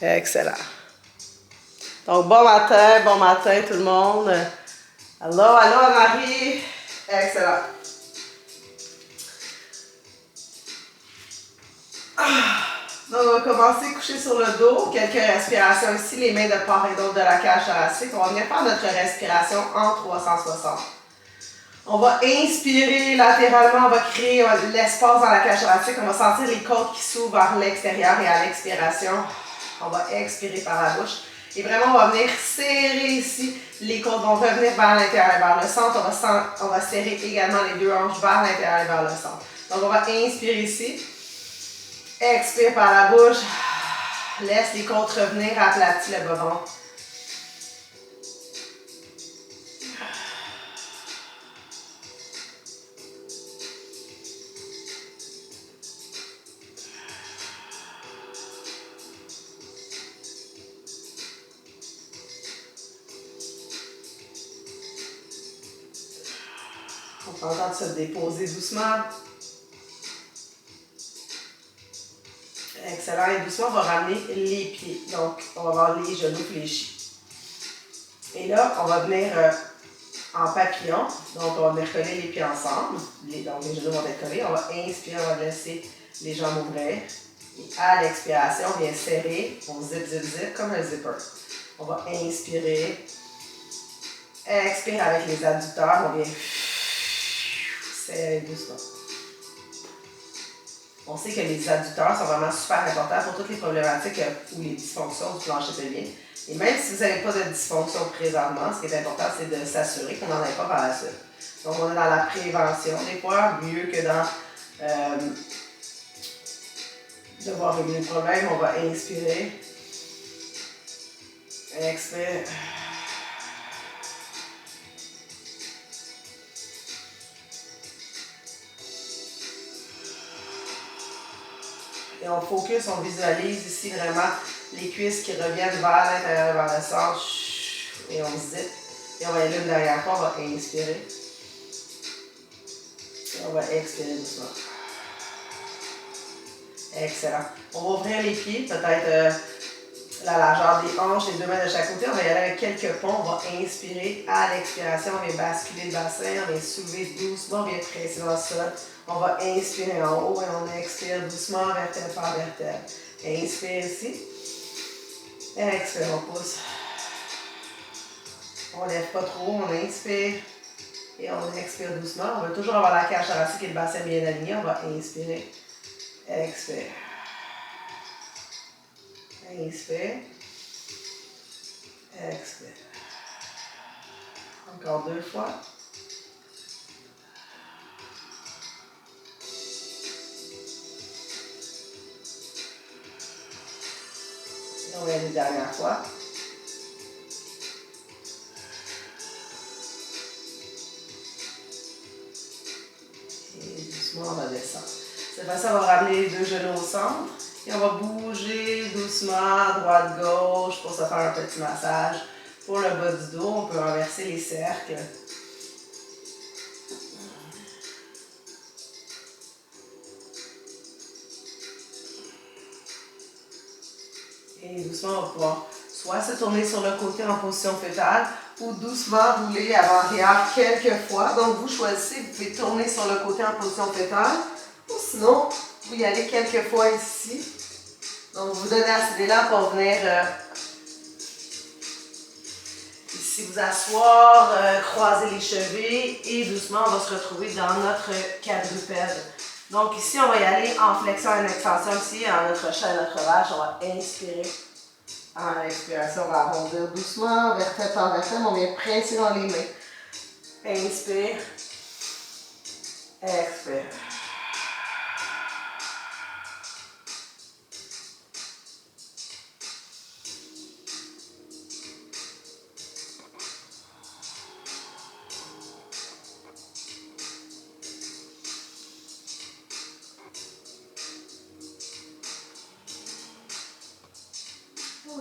Excellent. Donc, bon matin tout le monde. Allô, allô Marie. Excellent. Donc, on va commencer coucher sur le dos. Quelques respirations ici, les mains de part et d'autre de la cage thoracique. On va venir faire notre respiration en 360. On va inspirer latéralement, on va créer l'espace dans la cage thoracique. On va sentir les côtes qui s'ouvrent vers l'extérieur et à l'expiration, on va expirer par la bouche. Et vraiment, on va venir serrer ici. Les côtes vont revenir vers l'intérieur et vers le centre. On va serrer également les deux hanches vers l'intérieur et vers le centre. Donc, on va inspirer ici. Expire par la bouche. Laisse les côtes revenir, aplatis le bas ventre. On prend le temps de se déposer doucement. Excellent. Et doucement, on va ramener les pieds. Donc, on va avoir les genoux fléchis. Et là, on va venir en papillon. Donc, on va venir coller les pieds ensemble. Donc, les genoux vont être collés. On va inspirer, on va laisser les jambes ouvrir. Et à l'expiration, on vient serrer. On zip, zip, zip comme un zipper. On va inspirer. Expire avec les adducteurs. On vient serrer doucement. On sait que les adducteurs sont vraiment super importants pour toutes les problématiques ou les dysfonctions du plancher pelvien. Et même si vous n'avez pas de dysfonction présentement, ce qui est important, c'est de s'assurer qu'on n'en ait pas par la suite. Donc, on est dans la prévention des fois, mieux que dans devoir régler le problème. On va inspirer. Expire. Et on focus, on visualise ici vraiment les cuisses qui reviennent vers l'intérieur, vers le centre. Et on zip. Et on va aller une dernière fois, on va inspirer. Et on va expirer doucement. Excellent. On va ouvrir les pieds, peut-être la largeur des hanches, les deux mains de chaque côté. On va y aller avec quelques ponts. On va inspirer. À l'expiration, on vient basculer le bassin, on vient soulever doucement, on vient presser dans le sol. On va inspirer en haut et on expire doucement, vertèbre par vertèbre. Inspire ici. Expire, on pousse. On ne lève pas trop, on inspire. Et on expire doucement. On va toujours avoir la cage thoracique et le bassin bien aligné. On va inspirer. Expire. Inspire. Expire. Encore deux fois. On va aller une dernière fois. Et doucement, on va descendre. Cette fois-ci, on va ramener les deux genoux au centre. Et on va bouger doucement, droite-gauche, pour se faire un petit massage. Pour le bas du dos, on peut renverser les cercles. Et doucement, on va pouvoir soit se tourner sur le côté en position fœtale ou doucement rouler avant-arrière quelques fois. Donc, vous choisissez, vous pouvez tourner sur le côté en position fœtale ou sinon, vous y allez quelques fois ici. Donc, vous donnez assez d'élan pour venir ici vous asseoir, croiser les chevilles et doucement, on va se retrouver dans notre quadrupède. Donc ici, on va y aller en flexion et en extension ici, en notre chat et notre vache. On va inspirer. En expiration, on va arrondir doucement, vertèbre par vertèbre. On vient presser dans les mains. Inspire. Expire.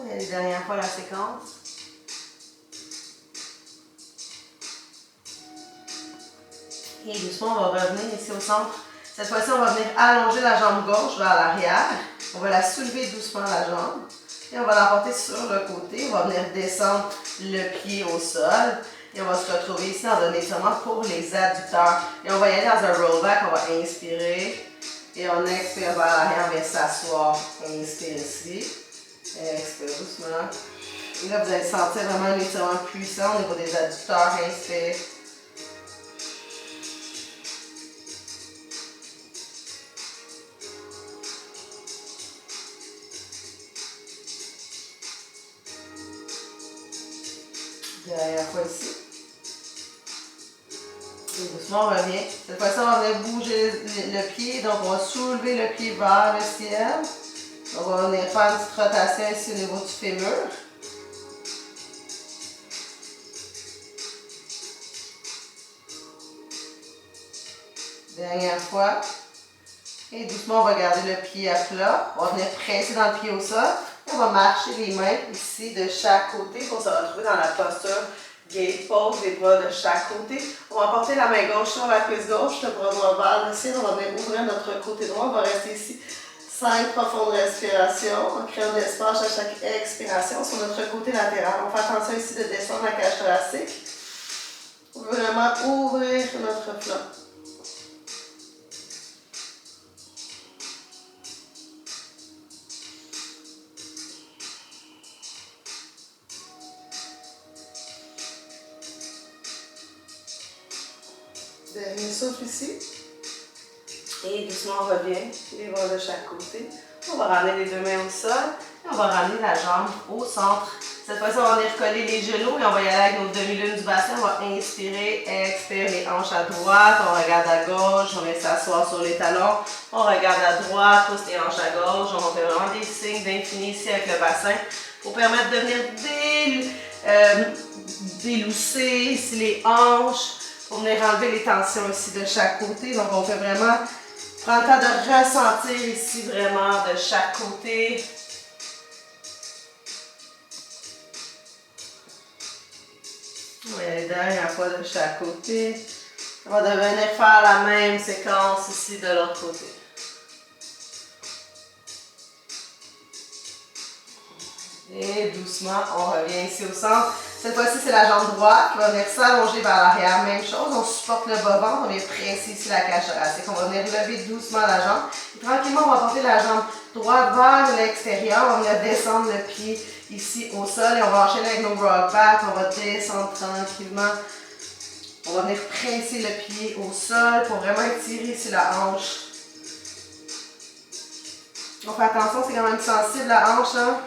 Et la dernière fois, la séquence. Et doucement, on va revenir ici au centre. Cette fois-ci, on va venir allonger la jambe gauche vers l'arrière. On va la soulever doucement, la jambe. Et on va l'emporter sur le côté. On va venir descendre le pied au sol. Et on va se retrouver ici en donné seulement pour les adducteurs. Et on va y aller dans un rollback. On va inspirer. Et on expire vers l'arrière, on vient s'asseoir. Inspire ici. Expire doucement. Et là, vous allez sentir vraiment un étirement puissant au niveau des adducteurs. Inspire. Dernière fois ici. Et doucement, on revient. Cette fois-ci, on va venir bouger le pied. Donc, on va soulever le pied vers le ciel. On va venir faire une petite rotation ici au niveau du fémur. Dernière fois. Et doucement, on va garder le pied à plat. On va venir presser dans le pied au sol. Et on va marcher les mains ici de chaque côté pour se retrouver dans la posture gate pose, les bras de chaque côté. On va porter la main gauche sur la cuisse gauche, le bras droit vers le ciel. On va venir ouvrir notre côté droit. On va rester ici 5 profondes respirations en créant de l'espace à chaque expiration sur notre côté latéral. On fait attention ici de descendre la cage thoracique. On veut vraiment ouvrir notre flanc. Dernier souffle ici. Et doucement, on revient, les bras de chaque côté. On va ramener les deux mains au sol et on va ramener la jambe au centre. Cette fois-ci, on va venir coller les genoux et on va y aller avec nos demi-lunes du bassin. On va inspirer, expire les hanches à droite, on regarde à gauche, on vient s'asseoir sur les talons. On regarde à droite, pousse les hanches à gauche. On fait vraiment des signes d'infini ici avec le bassin pour permettre de venir délousser ici les hanches. Pour venir enlever les tensions ici de chaque côté. Donc, on fait vraiment prendre le temps de ressentir ici vraiment de chaque côté. On va y aller dernière fois de chaque côté. On va venir faire la même séquence ici de l'autre côté. Et doucement, on revient ici au centre. Cette fois-ci, c'est la jambe droite qui va venir s'allonger vers l'arrière. Même chose, on supporte le bas-ventre, on vient presser ici la cage thoracique. On va venir lever doucement la jambe. Et tranquillement, on va porter la jambe droite vers l'extérieur. On va venir descendre le pied ici au sol et on va enchaîner avec nos rock back. On va descendre tranquillement. On va venir presser le pied au sol pour vraiment étirer ici la hanche. On fait attention, c'est quand même sensible la hanche, hein?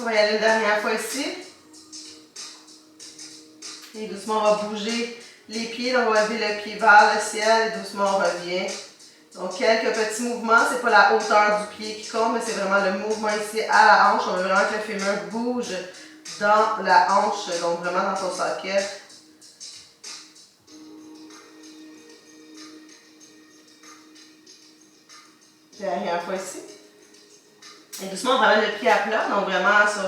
On va y aller une dernière fois ici. Et doucement, on va bouger les pieds. Donc, on va lever le pied vers le ciel et doucement, on revient. Donc, quelques petits mouvements. Ce n'est pas la hauteur du pied qui compte, mais c'est vraiment le mouvement ici à la hanche. On veut vraiment que le fémur bouge dans la hanche, donc vraiment dans ton socket. Dernière fois ici. Et doucement, on ramène le pied à plat, donc vraiment sur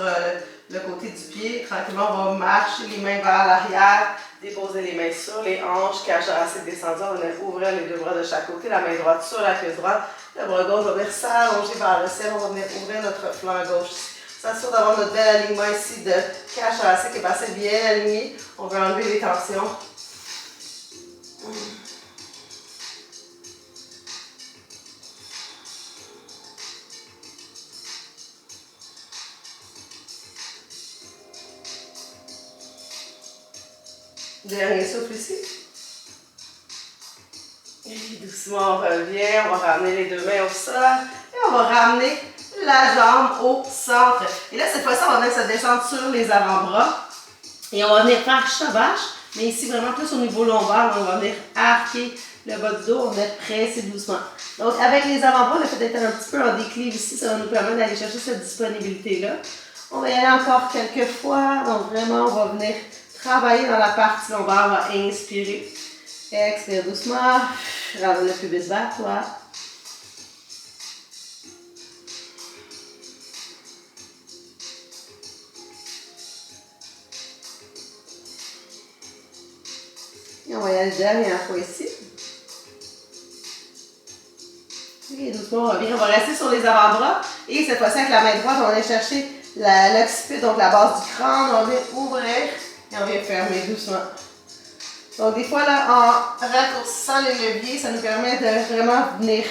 le côté du pied. Tranquillement, on va marcher les mains vers l'arrière, déposer les mains sur les hanches, cage thoracique descendue. On va ouvrir les deux bras de chaque côté, la main droite sur la cuisse droite. Le bras gauche va venir s'allonger vers le ciel. On va venir ouvrir notre flanc gauche. S'assure d'avoir notre bel alignement ici de cage thoracique et bassin bien aligné. On veut enlever les tensions. Dernier souffle ici. Et doucement, on revient. On va ramener les deux mains au sol. Et on va ramener la jambe au centre. Et là, cette fois-ci, on va venir se descendre sur les avant-bras. Et on va venir faire chat-vache. Mais ici, vraiment plus au niveau lombaire. On va venir arquer le bas du dos. On va venir presser doucement. Donc, avec les avant-bras, le fait d'être un petit peu en déclive ici, ça va nous permettre d'aller chercher cette disponibilité-là. On va y aller encore quelques fois. Donc, vraiment, on va venir travailler dans la partie lombaire. On va inspirer. Expire doucement. Ramène le pubis vers toi. Et on va y aller dernière fois ici. Et doucement, on revient. On va rester sur les avant-bras. Et cette fois-ci, avec la main droite, on va aller chercher l'occiput, donc la base du crâne. On vient ouvrir et on vient fermer doucement. Donc, des fois, là, en raccourcissant les leviers, ça nous permet de vraiment venir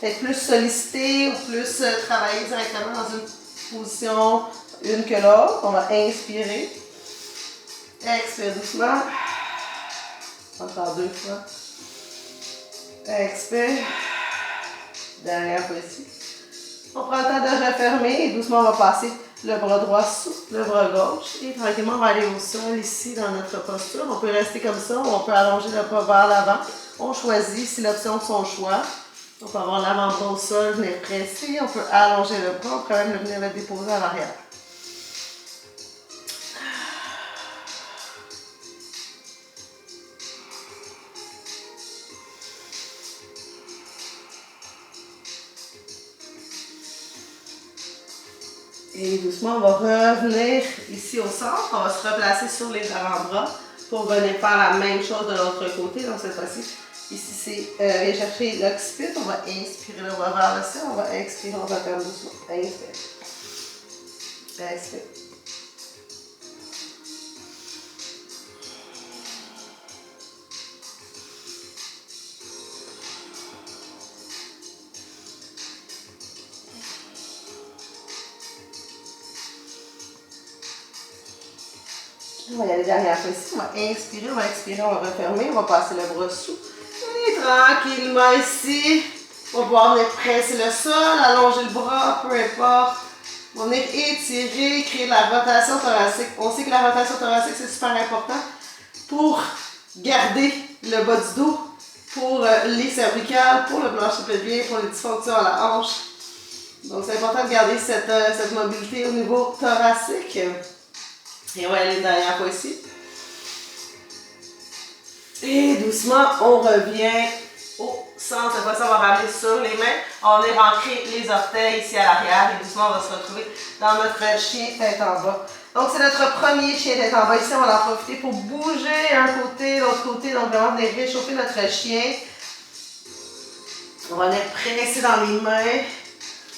peut-être plus solliciter ou plus travailler directement dans une position une que l'autre. On va inspirer. Expire doucement. Encore 2 fois. Expire. Dernière fois ici. On prend le temps de refermer et doucement on va passer le bras droit sous le bras gauche. Et tranquillement on va aller au sol ici dans notre posture. On peut rester comme ça ou on peut allonger le bras vers l'avant. On choisit si l'option de son choix. On peut avoir l'avant-bras au sol, venir presser. On peut allonger le bras, on peut même venir le déposer à l'arrière. Et doucement, on va revenir ici au centre. On va se replacer sur les avant-bras pour venir faire la même chose de l'autre côté. Donc cette fois-ci, ici c'est aller chercher l'occiput. On va inspirer le bras vers le ciel. On va expirer, on va faire doucement. Inspire. Expire. On va y aller derrière ici. On va inspirer, on va expirer, on va refermer. On va passer le bras sous. Et tranquillement ici, on va pouvoir venir presser le sol, allonger le bras, peu importe. On va venir étirer, créer de la rotation thoracique. On sait que la rotation thoracique, c'est super important pour garder le bas du dos, pour les cervicales, pour le plancher pelvien, pour les dysfonctions à la hanche. Donc, c'est important de garder cette mobilité au niveau thoracique. Et on va aller derrière fois ici. Et doucement, on revient au centre. Cette fois-ci, on va ramener sur les mains. On va venir ancrer les orteils ici à l'arrière. Et doucement, on va se retrouver dans notre chien tête en bas. Donc, c'est notre premier chien tête en bas. Ici, on va en profiter pour bouger un côté, l'autre côté. Donc, vraiment venir réchauffer notre chien. On va venir presser dans les mains.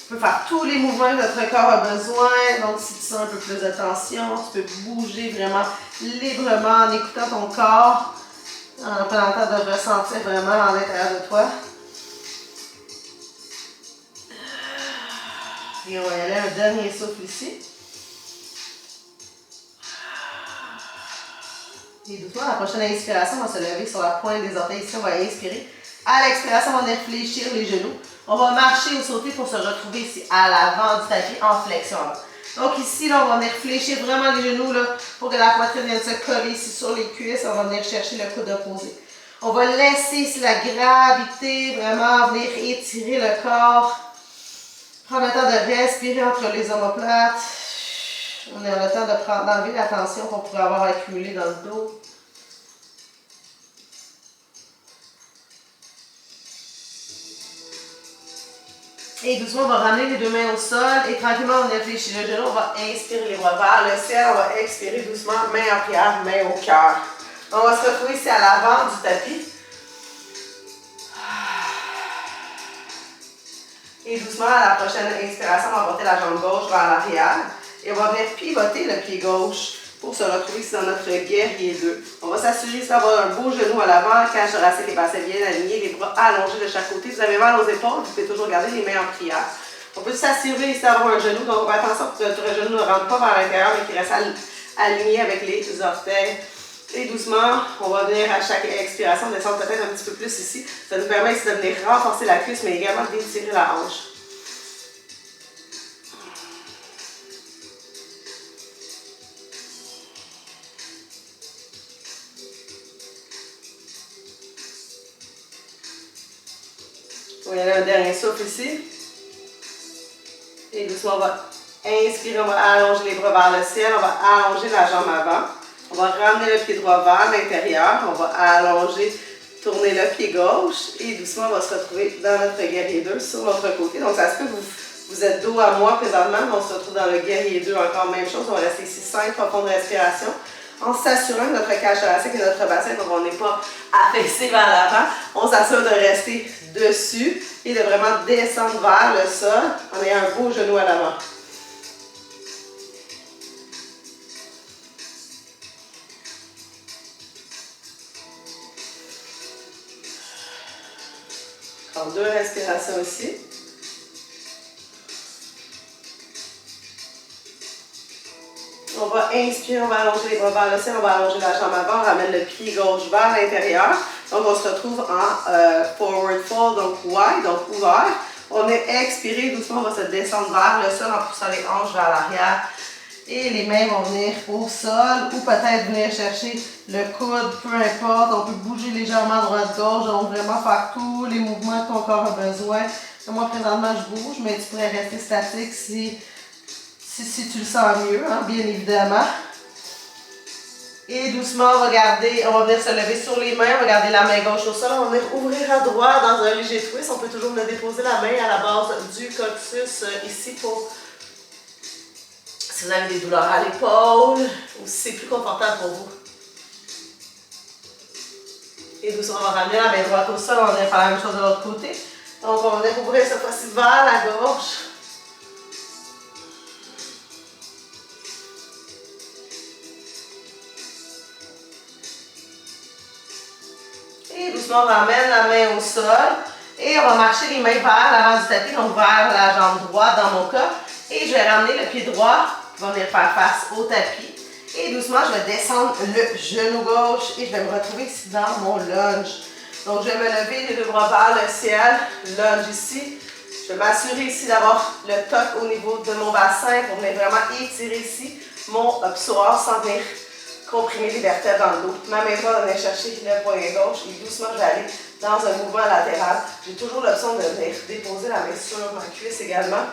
Tu peux faire tous les mouvements que notre corps a besoin. Donc, si tu sens un peu plus de tension, tu peux bouger vraiment librement en écoutant ton corps, en prenant le temps de ressentir vraiment à l'intérieur de toi. Et on va y aller un dernier souffle ici. Et doucement, la prochaine inspiration, on va se lever sur la pointe des orteils. Ici, on va inspirer. À l'expiration, on va venir fléchir les genoux. On va marcher ou sauter pour se retrouver ici à l'avant du tapis en flexion. Donc ici, là, on va venir fléchir vraiment les genoux là, pour que la poitrine vienne se coller ici sur les cuisses. On va venir chercher le coude opposé. On va laisser ici la gravité, vraiment venir étirer le corps. Prendre le temps de respirer entre les omoplates. On a le temps d'enlever la tension qu'on pourrait avoir accumulée dans le dos. Et doucement, on va ramener les deux mains au sol et tranquillement, on réfléchit le genou. On va inspirer les bras vers le ciel. On va expirer doucement, main en prière, main au cœur. On va se retrouver ici à l'avant du tapis. Et doucement, à la prochaine inspiration, on va porter la jambe gauche vers l'arrière. Et on va venir pivoter le pied gauche pour se retrouver ici dans notre guerrier 2. On va s'assurer d'avoir un beau genou à l'avant, cage thoracique et bassin bien aligné, les bras allongés de chaque côté. Si vous avez mal aux épaules, vous pouvez toujours garder les mains en prière. On peut s'assurer ici d'avoir un genou, donc on va faire attention que notre genou ne rentre pas vers l'intérieur, mais qu'il reste aligné avec les orteils. Et doucement, on va venir à chaque expiration descendre peut-être un petit peu plus ici. Ça nous permet ici de venir renforcer la cuisse, mais également d'étirer la hanche. On va y aller un dernier souffle ici. Et doucement, on va inspirer, on va allonger les bras vers le ciel, on va allonger la jambe avant. On va ramener le pied droit vers l'intérieur, on va allonger, tourner le pied gauche et doucement, on va se retrouver dans notre guerrier 2 sur l'autre côté. Donc, ça se peut que vous êtes dos à moi présentement, mais on se retrouve dans le guerrier 2, encore même chose. On va rester ici 5 profondes respirations. en s'assurant que notre cage thoracique et notre bassin, donc on n'est pas affaissé vers l'avant, on s'assure de rester dessus et de vraiment descendre vers le sol en ayant un beau genou à l'avant. Encore 2 respirations ici. On va inspirer, on va allonger les bras vers le ciel, on va allonger la jambe avant, on ramène le pied gauche vers l'intérieur. Donc on se retrouve en forward fold, donc wide, donc ouvert. On est expiré doucement, on va se descendre vers le sol en poussant les hanches vers l'arrière. Et les mains vont venir au sol ou peut-être venir chercher le coude, peu importe. On peut bouger légèrement droite-gauche, donc vraiment faire tous les mouvements que ton corps a besoin. Moi présentement je bouge, mais tu pourrais rester statique si tu le sens mieux, hein, bien évidemment. Et doucement, on va venir se lever sur les mains, on va garder la main gauche au sol, on va venir ouvrir à droite dans un léger twist. On peut toujours venir déposer la main à la base du coccyx ici pour si vous avez des douleurs à l'épaule ou si c'est plus confortable pour vous. Et doucement, on va ramener la main droite au sol, on va venir faire la même chose de l'autre côté. Donc, on va venir ouvrir cette fois-ci vers la gauche. Et doucement, on ramène la main au sol. Et on va marcher les mains vers l'avant du tapis, donc vers la jambe droite dans mon cas. Et je vais ramener le pied droit qui va venir faire face au tapis. Et doucement, je vais descendre le genou gauche et je vais me retrouver ici dans mon lunge. Donc, je vais me lever les 2 bras vers le ciel, lunge ici. Je vais m'assurer ici d'avoir le toc au niveau de mon bassin pour venir vraiment étirer ici mon psoas sans venir comprimer les vertèbres dans le dos. Ma main droite va venir chercher le poignet gauche et doucement, je vais aller dans un mouvement latéral. J'ai toujours l'option de venir déposer la main sur ma cuisse également.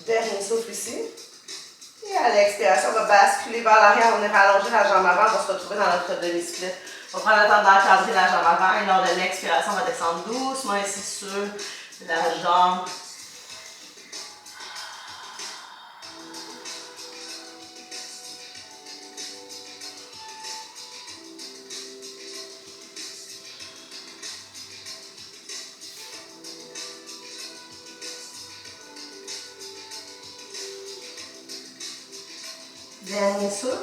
Dernier souffle ici. Et à l'expiration, on va basculer vers l'arrière, on va rallonger la jambe avant, on va se retrouver dans notre demi-split. On va prendre le temps d'encadrer la jambe avant et lors de l'expiration, on va descendre doucement ici sur la jambe. Dernier souffle.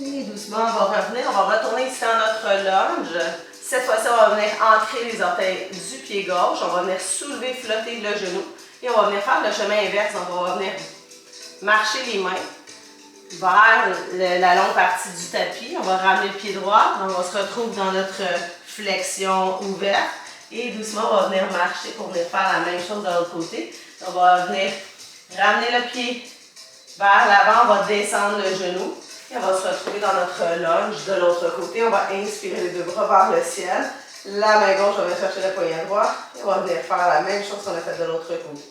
Et doucement, on va revenir. On va retourner ici dans notre lunge. Cette fois-ci, on va venir ancrer les orteils du pied gauche. On va venir soulever, flotter le genou. Et on va venir faire le chemin inverse. On va venir marcher les mains vers la longue partie du tapis. On va ramener le pied droit. Donc, on se retrouve dans notre flexion ouverte. Et doucement, on va venir marcher pour venir faire la même chose de l'autre côté. On va venir ramener le pied vers l'avant, on va descendre le genou et on va se retrouver dans notre lunge de l'autre côté. On va inspirer les 2 bras vers le ciel. La main gauche, on va chercher le poignet droit et on va venir faire la même chose qu'on a fait de l'autre côté.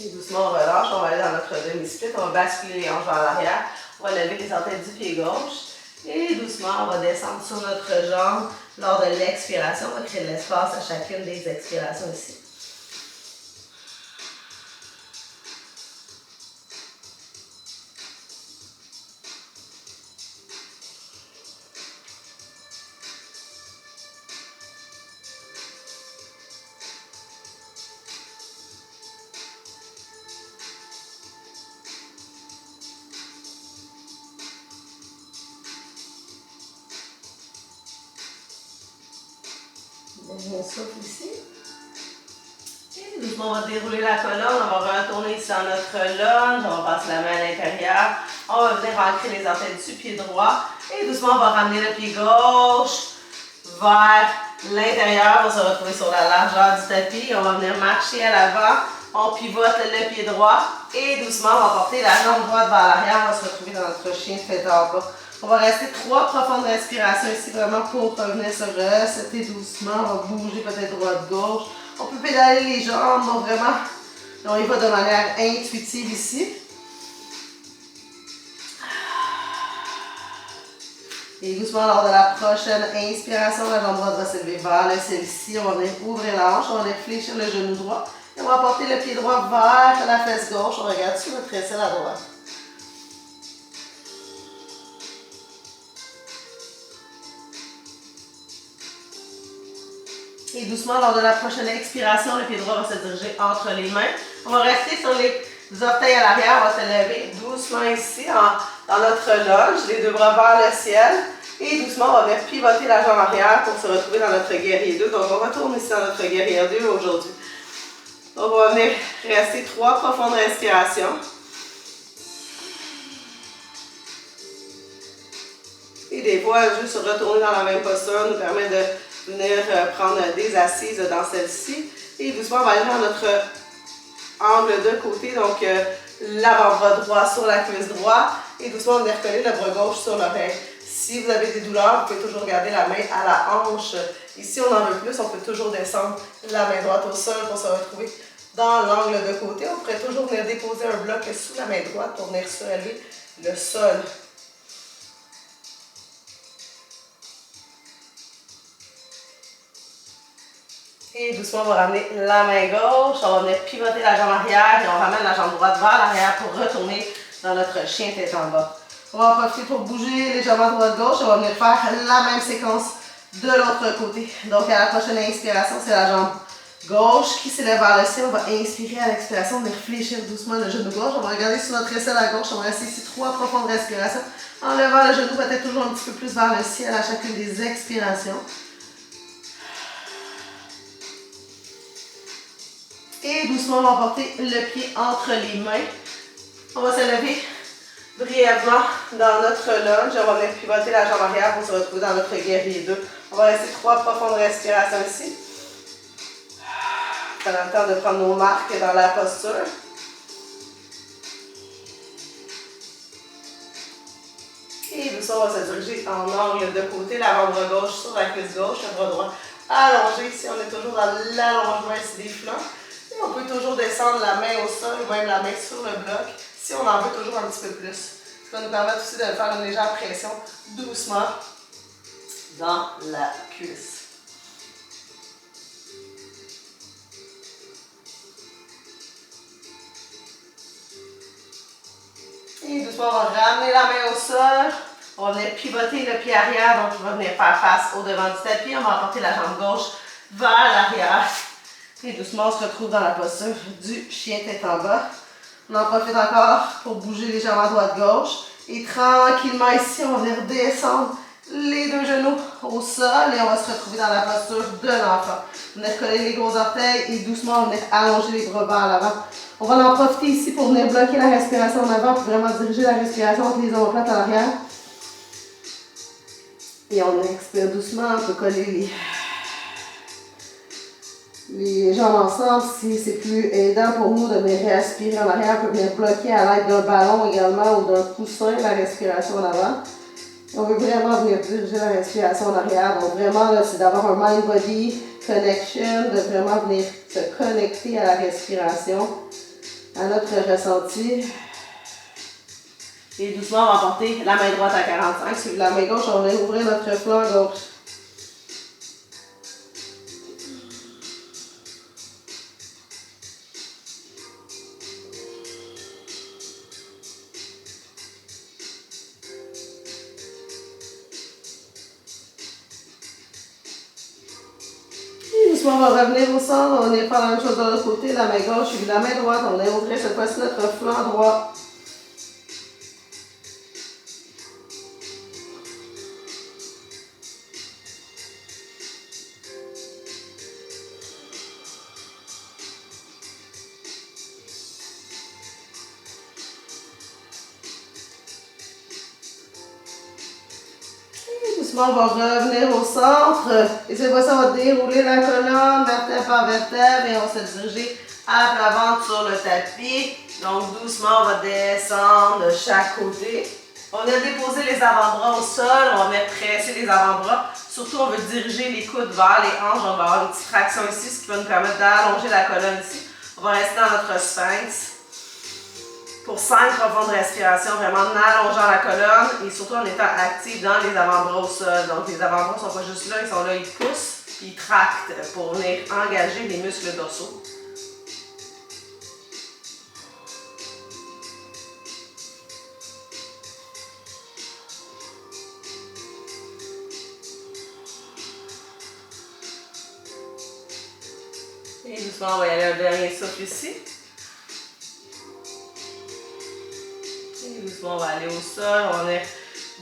Et doucement, on relâche, on va aller dans notre demi-split, on va basculer les hanches vers l'arrière, on va lever les orteils du pied gauche et doucement, on va descendre sur notre jambe. Lors de l'expiration, on va créer de l'espace à chacune des expirations ici. Dernier souffle ici. Et doucement, on va dérouler la colonne. On va retourner ici dans notre lunge. On va passer la main à l'intérieur. On va venir ancrer les orteils du pied droit. Et doucement, on va ramener le pied gauche vers l'intérieur. On va se retrouver sur la largeur du tapis. On va venir marcher à l'avant On pivote le pied droit et doucement, on va porter la jambe droite vers l'arrière. On va se retrouver dans notre chien tête en bas. On va rester 3 profondes respirations ici vraiment pour revenir se resetter doucement. On va bouger peut-être droite-gauche. On peut pédaler les jambes, donc vraiment, on y va de manière intuitive ici. Et doucement, lors de la prochaine inspiration, la jambe droite va s'élever vers le ciel ici. On va venir ouvrir la hanche, on va venir fléchir le genou droit. Et on va porter le pied droit vers la fesse gauche. On regarde sur notre aisselle à droite. Et doucement, lors de la prochaine expiration, le pied droit va se diriger entre les mains. On va rester sur les orteils à l'arrière. On va se lever doucement ici dans notre lunge, les deux bras vers le ciel. Et doucement, on va venir pivoter la jambe arrière pour se retrouver dans notre guerrier 2. Donc, on retourne ici dans notre guerrier 2 aujourd'hui. Donc, on va venir rester 3 profondes respirations. Et des fois, juste retourner dans la même posture nous permet de venir prendre des assises dans celle-ci. Et doucement, on va aller dans notre angle de côté. Donc, l'avant-bras droit sur la cuisse droite. Et doucement, on va venir coller le bras gauche sur l'oreille. Si vous avez des douleurs, vous pouvez toujours garder la main à la hanche. Et si on en veut plus, on peut toujours descendre la main droite au sol pour se retrouver dans l'angle de côté. On pourrait toujours venir déposer un bloc sous la main droite pour venir surélever le sol. Et doucement, on va ramener la main gauche. On va venir pivoter la jambe arrière et on ramène la jambe droite vers l'arrière pour retourner dans notre chien tête en bas. On va en profiter pour bouger légèrement droite-gauche. On va venir faire la même séquence de l'autre côté. Donc, à la prochaine inspiration, c'est la jambe gauche qui s'élève vers le ciel. On va inspirer à l'expiration, on va réfléchir doucement le genou gauche. On va regarder sur notre aisselle à gauche. On va rester ici 3 profondes respirations. En levant le genou peut-être toujours un petit peu plus vers le ciel à chacune des expirations. Et doucement, on va porter le pied entre les mains. On va se lever brièvement dans notre lunge. On va venir pivoter la jambe arrière pour se retrouver dans notre guerrier 2. On va rester 3 profondes respirations ici. Prenons le temps de prendre nos marques dans la posture. Et doucement, on va se diriger en angle de côté. L'avant-bras gauche sur la cuisse gauche, le bras droit allongé. Ici, on est toujours dans l'allongement ici des flancs. Et on peut toujours descendre la main au sol ou même la main sur le bloc si on en veut toujours un petit peu plus. Ça va nous permettre aussi de faire une légère pression doucement dans la cuisse. Et doucement, on va ramener la main au sol. On va venir pivoter le pied arrière, donc on va venir faire face au devant du tapis. On va apporter la jambe gauche vers l'arrière. Et doucement, on se retrouve dans la posture du chien tête en bas. On en profite encore pour bouger légèrement droite-gauche. Et tranquillement ici, on va venir descendre les 2 genoux au sol et on va se retrouver dans la posture de l'enfant. On va venir coller les gros orteils et doucement, on va venir allonger les bras vers l'avant. On va en profiter ici pour venir bloquer la respiration en avant, pour vraiment diriger la respiration entre les omoplates à l'arrière. Et on expire doucement, on peut coller les jambes ensemble. Si c'est plus aidant pour nous de venir respirer en arrière, on peut venir bloquer à l'aide d'un ballon également ou d'un coussin la respiration en avant. On veut vraiment venir diriger la respiration en arrière. Donc vraiment, c'est d'avoir un mind-body connection, de vraiment venir se connecter à la respiration, à notre ressenti. Et doucement, on va porter la main droite à 45. Sur la main gauche, on va ouvrir notre flanc gauche. On va revenir au centre, on va faire la même chose de l'autre côté, la main gauche et la main droite, on va ouvrir cette fois-ci notre flanc droit. Doucement, on va revenir au centre. Et cette fois-ci, on va dérouler la colonne, vertèbre par vertèbre, et on va se diriger à plat ventre sur le tapis. Donc doucement, on va descendre de chaque côté. On a déposé les avant-bras au sol, on va venir presser les avant-bras. Surtout, on veut diriger les coudes vers les hanches. On va avoir une petite traction ici, ce qui va nous permettre d'allonger la colonne ici. On va rester dans notre sphinx. Pour 5 profondes respirations, vraiment en allongeant la colonne et surtout en étant actif dans les avant-bras au sol. Donc les avant-bras ne sont pas juste là, ils sont là, ils poussent, puis ils tractent pour venir engager les muscles dorsaux. Et doucement, on va y aller un dernier souffle ici. Et doucement, on va aller au sol. On va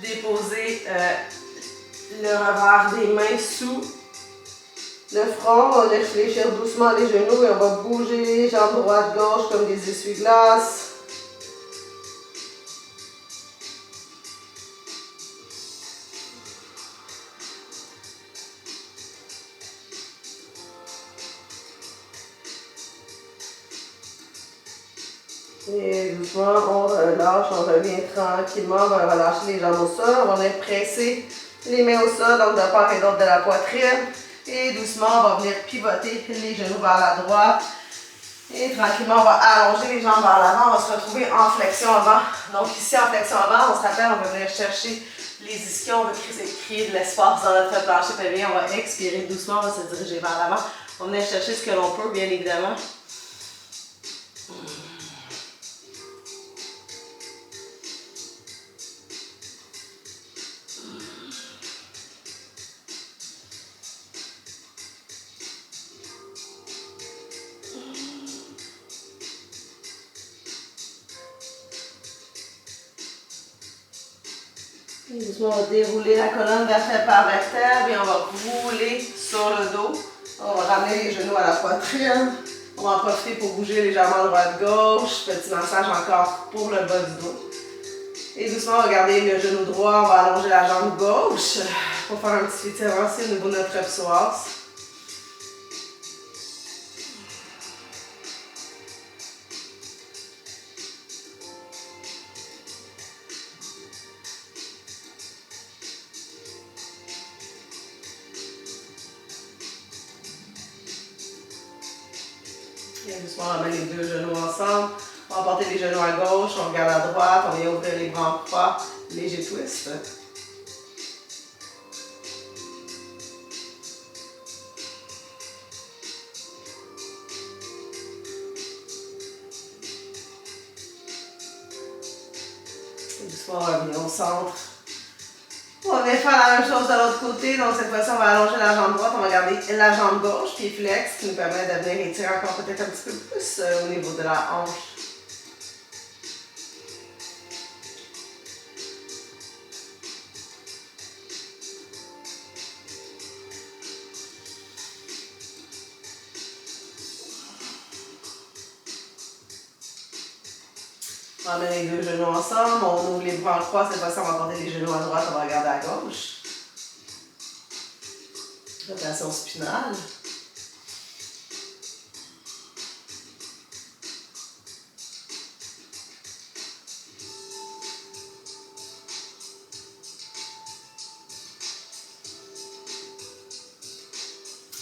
déposer le revers des mains sous le front. On va réfléchir doucement les genoux et on va bouger les jambes droite-gauche comme des essuie-glaces. Et doucement, on relâche, on revient tranquillement, on va relâcher les jambes au sol, on va venir presser les mains au sol, donc de part et d'autre de la poitrine. Et doucement, on va venir pivoter les genoux vers la droite. Et tranquillement, on va allonger les jambes vers l'avant, on va se retrouver en flexion avant. Donc ici, en flexion avant, on se rappelle, on va venir chercher les ischions, on va créer de l'espace dans notre plancher pelvien, on va expirer doucement, on va se diriger vers l'avant. On va venir chercher ce que l'on peut, bien évidemment. Et doucement, on va dérouler la colonne vertèbre par vertèbre et on va rouler sur le dos. On va ramener les genoux à la poitrine. On va en profiter pour bouger légèrement droite-gauche. Petit massage encore pour le bas du dos. Et doucement, on va garder le genou droit. On va allonger la jambe gauche pour faire un petit étirement aussi au niveau de notre psoas. Et doucement, on ramène les deux genoux ensemble. On va porter les genoux à gauche, on regarde à droite, on vient ouvrir les bras en croix, léger twist. Et doucement, on revient au centre. On va faire la même chose de l'autre côté, donc cette fois-ci, on va allonger la jambe droite, on va garder la jambe gauche, pied flex, qui nous permet de venir étirer encore peut-être un petit peu plus au niveau de la hanche. On va mettre les deux genoux ensemble, on ouvre les bras en croix, cette fois-ci, on va porter les genoux à droite, on va regarder à gauche. Rotation spinale.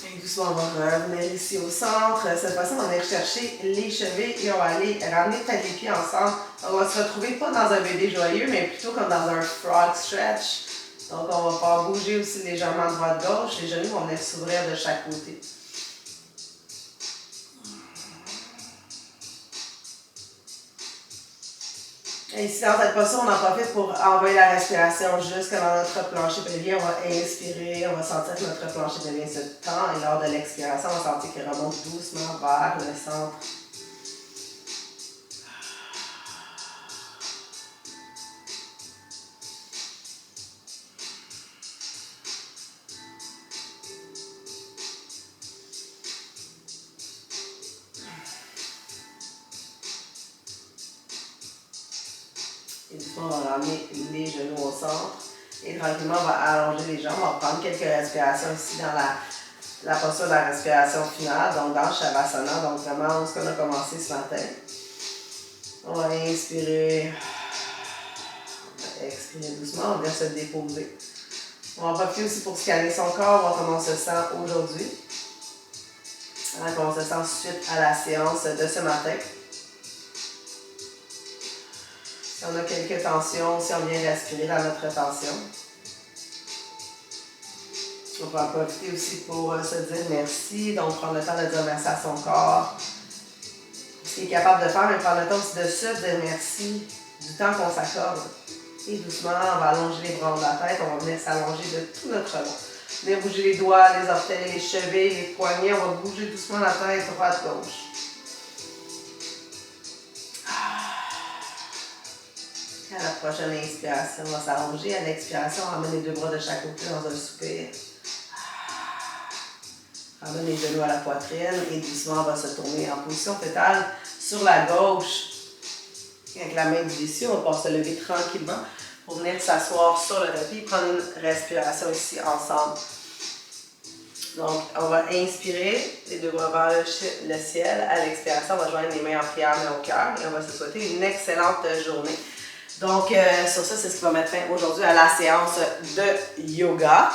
Et doucement, on va revenir ici au centre. Cette fois-ci, on va venir chercher les chevilles et on va aller ramener peut-être les pieds ensemble. On va se retrouver pas dans un bébé joyeux, mais plutôt comme dans un frog stretch. Donc, on va pouvoir bouger aussi légèrement droite-gauche. Les genoux vont venir s'ouvrir de chaque côté. Et ici, dans cette posture, on en profite pour envoyer la respiration jusque dans notre plancher pelvien. On va inspirer, on va sentir que notre plancher pelvien se tend. Et lors de l'expiration, on va sentir qu'il remonte doucement vers le centre. Et doucement, on va ramener les genoux au centre. Et tranquillement, on va allonger les jambes. On va prendre quelques respirations ici dans la la posture de la respiration finale, donc dans Shavasana, donc vraiment où est-ce qu'on a commencé ce matin. On va inspirer, expirer doucement, on vient se déposer. On va profiter aussi pour scanner son corps, voir comment on se sent aujourd'hui. Comment on se sent suite à la séance de ce matin. Si on a quelques tensions, si on vient respirer dans notre tension. On peut en profiter aussi pour se dire merci, donc prendre le temps de dire merci à son corps. Ce qu'il est capable de faire, mais prendre le temps aussi de se dire merci du temps qu'on s'accorde. Et doucement, on va allonger les bras de la tête, on va venir s'allonger de tout notre long. On va bouger les doigts, les orteils, les chevilles, les poignets, on va bouger doucement la tête droite-gauche. À la prochaine inspiration, on va s'allonger. À l'expiration, on ramène les deux bras de chaque côté dans un soupir. Ramène les genoux à la poitrine et doucement, on va se tourner en position fétale sur la gauche. Avec la main du dessus, on va pouvoir se lever tranquillement pour venir s'asseoir sur le tapis, prendre une respiration ici ensemble. Donc, on va inspirer, les deux bras vers le ciel. À l'expiration, on va joindre les mains en prière, main au cœur et on va se souhaiter une excellente journée. Donc, sur ça, c'est ce qui va mettre fin aujourd'hui à la séance de yoga.